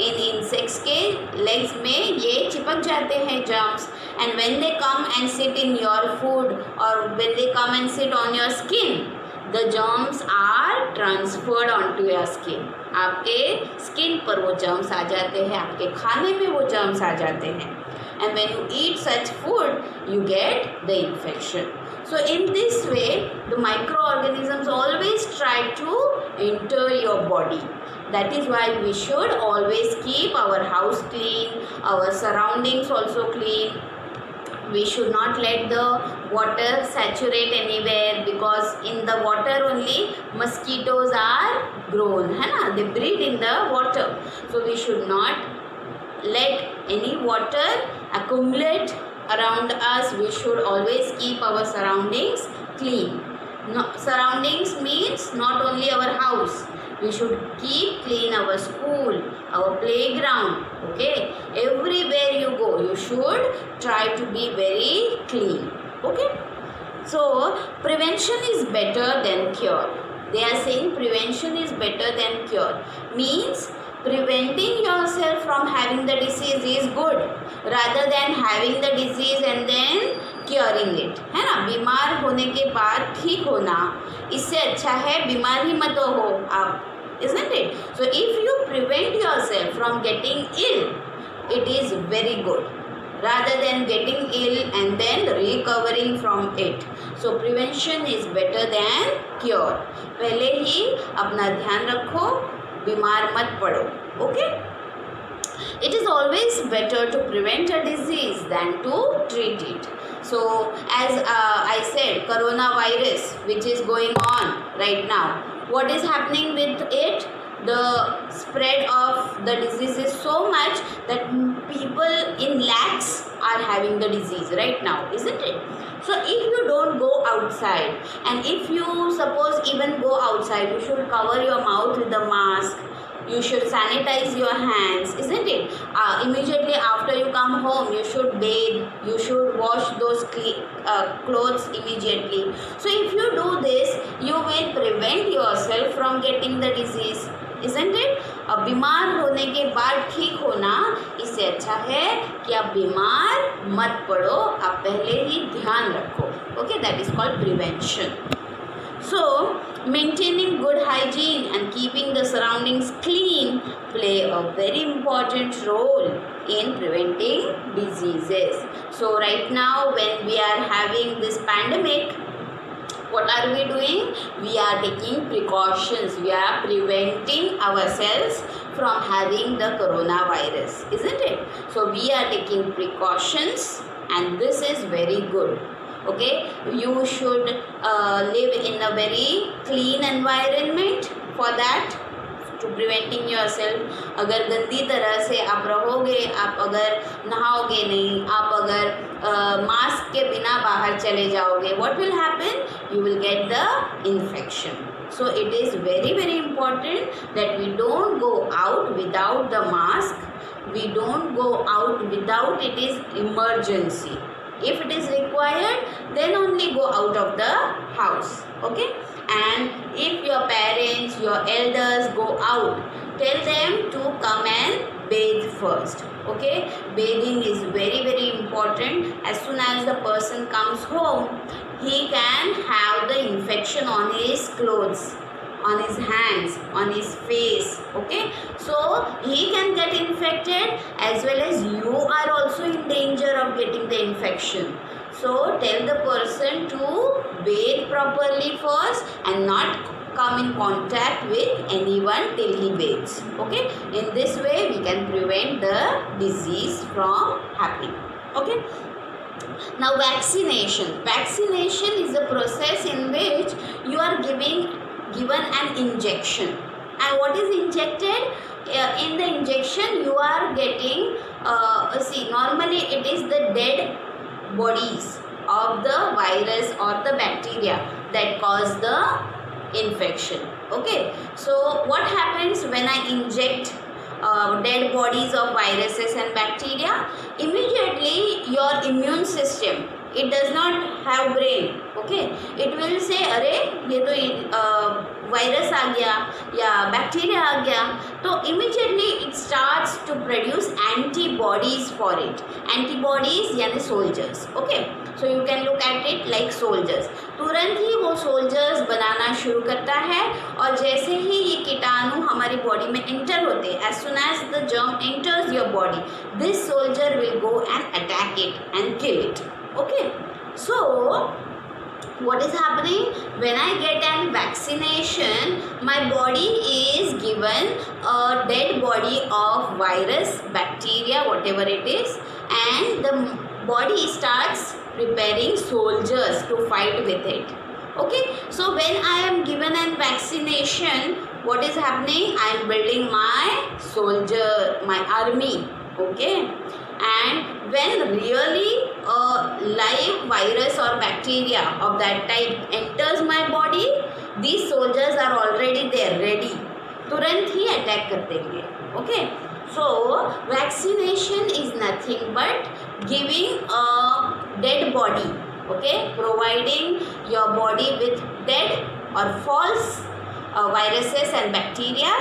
इन insects के legs में ये चिपक जाते हैं germs, and when they come and sit in your food और when they come and sit on your skin, the germs are transferred on to your skin. आपके skin पर वो जर्म्स आ जाते हैं, आपके खाने में वो जर्म्स आ जाते हैं, and when you eat such food you get the infection. So in this way the microorganisms always try to enter your body. That is why we should always keep our house clean, our surroundings also clean. We should not let the water saturate anywhere, because in the water only mosquitoes are grown, है ना, they breed in the water. So we should not let any water accumulate around us. We should always keep our surroundings clean. No, surroundings means not only our house. We should keep clean our school, our playground, okay? Everywhere you go, you should try to be very clean, okay? So prevention is better than cure. They are saying prevention is better than cure. Means preventing yourself from having the disease is good rather than having the disease and then curing it, है ना। बीमार होने के बाद ठीक होना, इससे अच्छा है बीमार ही मत हो आप, isn't it? So if you prevent yourself from getting ill, it is very good rather than getting ill and then recovering from it. So prevention is better than cure. पहले ही अपना ध्यान रखो, बीमार मत पड़ो, okay? It is always better to prevent a disease than to treat it. So as I said, coronavirus which is going on right now, what is happening with it? The spread of the disease is so much that people in lakhs are having the disease right now, isn't it? So if you don't go outside, and if you suppose even go outside, you should cover your mouth with a mask. You should sanitize your hands, isn't it? Immediately after you come home, you should bathe. You should wash those clothes immediately. So if you do this, you will prevent yourself from getting the disease, isn't it? अब बीमार होने के बाद ठीक होना, इससे अच्छा है कि आप बीमार मत पड़ो, आप पहले ही ध्यान रखो, okay? That is called prevention. So maintaining good hygiene and keeping the surroundings clean play a very important role in preventing diseases. So right now when we are having this pandemic, what are we doing? We are taking precautions. We are preventing ourselves from having the coronavirus, isn't it? So we are taking precautions, and this is very good. Okay, you should live in a very clean environment. For that, to preventing yourself, अगर गंदी तरह से आप रहोगे, आप अगर नहाओगे नहीं, आप अगर मास्क के बिना बाहर चले जाओगे, what will happen? You will get the infection. So it is very very important that we don't go out without the mask. We don't go out without it is emergency. If it is required, then only go out of the house, okay? And if your parents, your elders go out, tell them to come and bathe first, okay? Bathing is very very important. As soon as the person comes home, he can have the infection on his clothes, on his hands, on his face, okay? So he can get infected, as well as you are also in danger of getting the infection. So tell the person to bathe properly first and not come in contact with anyone till he bathes, okay? In this way we can prevent the disease from happening, okay? Now vaccination. Vaccination is a process in which you are given an injection. And what is injected? In the injection you are getting, see, normally it is the dead bodies of the virus or the bacteria that cause the infection, okay? So what happens when I inject dead bodies of viruses and bacteria? Immediately your immune system, it does not have brain, okay? It will say, अरे ये तो virus आ गया या bacteria आ गया, तो immediately it starts to produce antibodies for it. Antibodies यानी soldiers. Okay, so you can look at it like soldiers. तुरंत ही वो soldiers बनाना शुरू करता है और जैसे ही ये कीटाणु हमारी बॉडी में एंटर होते हैं, as soon as the germ enters your body, this soldier will go and attack it and kill it. Okay, so what is happening when I get an vaccination? My body is given a dead body of virus, bacteria, whatever it is, and the body starts preparing soldiers to fight with it. Okay, so when I am given an vaccination, what is happening? I am building my soldier, my army. Okay, and when really a live virus or bacteria of that type enters my body, these soldiers are already there, ready. तुरंत ही attack कर देंगे. Okay, so vaccination is nothing but giving a dead body. Okay, providing your body with dead or false viruses and bacteria,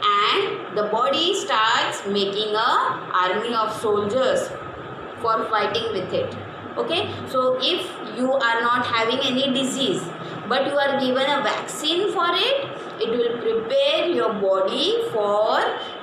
and the body starts making a army of soldiers for fighting with it. Okay, so if you are not having any disease but you are given a vaccine for it, it will prepare your body for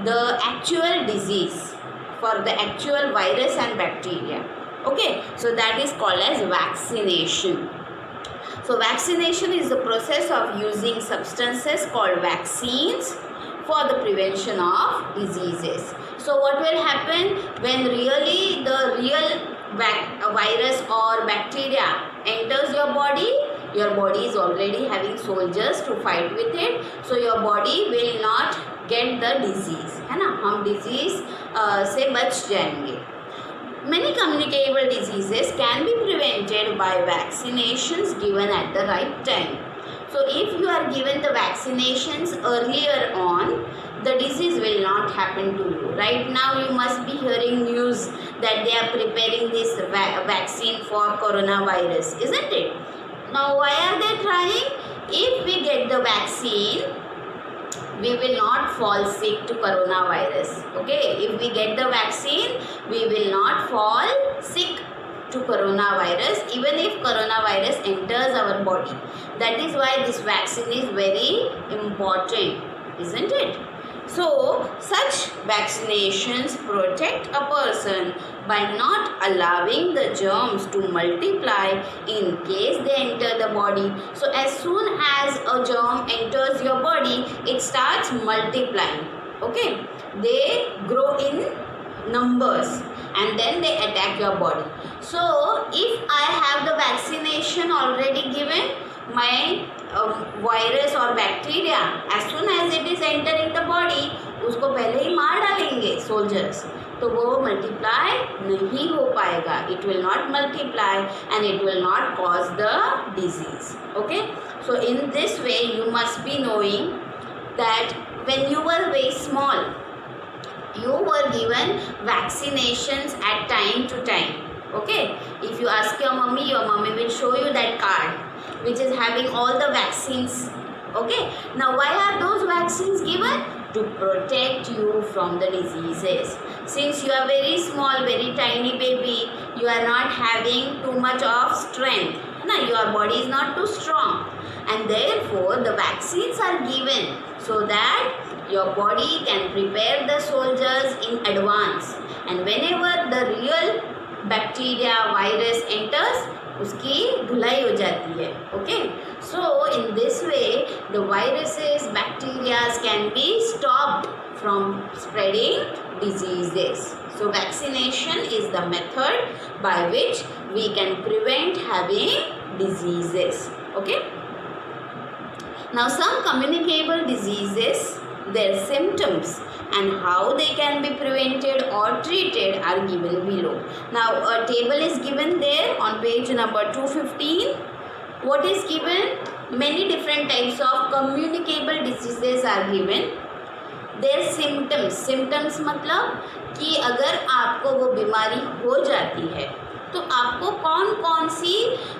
the actual disease, for the actual virus and bacteria. Okay, so that is called as vaccination. So vaccination is the process of using substances called vaccines for the prevention of diseases. So what will happen when really the real virus or bacteria enters your body? Your body is already having soldiers to fight with it, so your body will not get the disease, है ना, हम disease से बच जाएंगे. Many communicable diseases can be prevented by vaccinations given at the right time. So if you are given the vaccinations earlier on, the disease will not happen to you. Right now you must be hearing news that they are preparing this vaccine for coronavirus, isn't it? Now why are they trying? If we get the vaccine, we will not fall sick to coronavirus. Okay, if we get the vaccine, we will not fall sick to coronavirus even if coronavirus enters our body. That is why this vaccine is very important, isn't it? So such vaccinations protect a person by not allowing the germs to multiply in case they enter the body. So as soon as a germ enters your body, it starts multiplying. Okay, they grow in numbers and then they attack your body. So if I have the vaccination already given, my virus or bacteria, as soon as it is entering the body, उसको पहले ही मार डालेंगे soldiers, तो वो multiply नहीं हो पाएगा. It will not multiply and it will not cause the disease. Okay, so in this way you must be knowing that when you were very small, you were given vaccinations at time to time. Okay, if you ask your mommy will show you that card which is having all the vaccines. Okay, now why are those vaccines given? To protect you from the diseases. Since you are very small, very tiny baby, you are not having too much of strength. No, your body is not too strong, and therefore the vaccines are given so that your body can prepare the soldiers in advance, and whenever the real bacteria virus enters, उसकी धुलाई हो जाती है. Okay, so in this way the viruses, bacteria can be stopped from spreading diseases. So vaccination is the method by which we can prevent having diseases. Okay, now some communicable diseases, their symptoms and how they can be prevented or treated are given below. Now a table is given there on page number 215. What is given? Many different types of communicable diseases are given. Their symptoms. Symptoms मतलब कि अगर आपको वो बीमारी हो जाती है तो आपको कौन कौन सी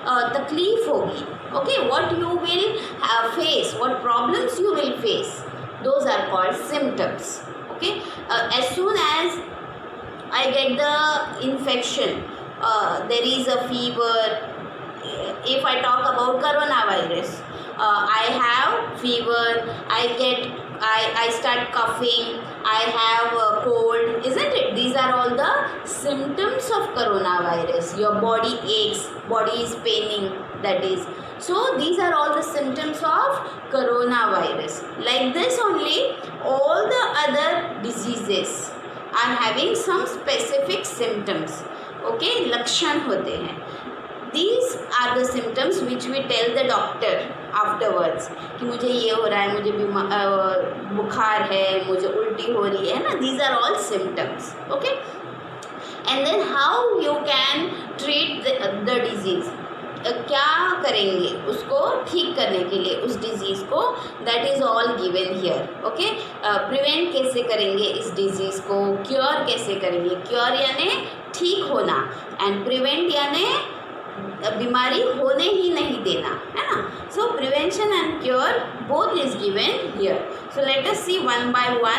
तकलीफ होगी. Okay, what you will face, what problems you will face, those are called symptoms. Okay, as soon as I get the infection, there is a fever. If I talk about coronavirus, I have fever, I start coughing, I have a cold, isn't it? These are all the symptoms of coronavirus. Your body aches, body is paining, that is. So these are all the symptoms of coronavirus. Like this only, all the other diseases are having some specific symptoms. Okay, लक्षण होते हैं. These are the symptoms which we tell the doctor afterwards कि मुझे ये हो रहा है, मुझे बुखार है, मुझे उल्टी हो रही है ना. These are all symptoms. Okay, and then how you can treat the disease. क्या करेंगे उसको ठीक करने के लिए, उस डिजीज़ को, that is all given here. Okay, prevent कैसे करेंगे इस डिजीज़ को, क्योर कैसे करेंगे. क्योर यानी ठीक होना, एंड प्रिवेंट यानी बीमारी होने ही नहीं देना, है ना. So prevention and cure both is given here. So let us see one by one.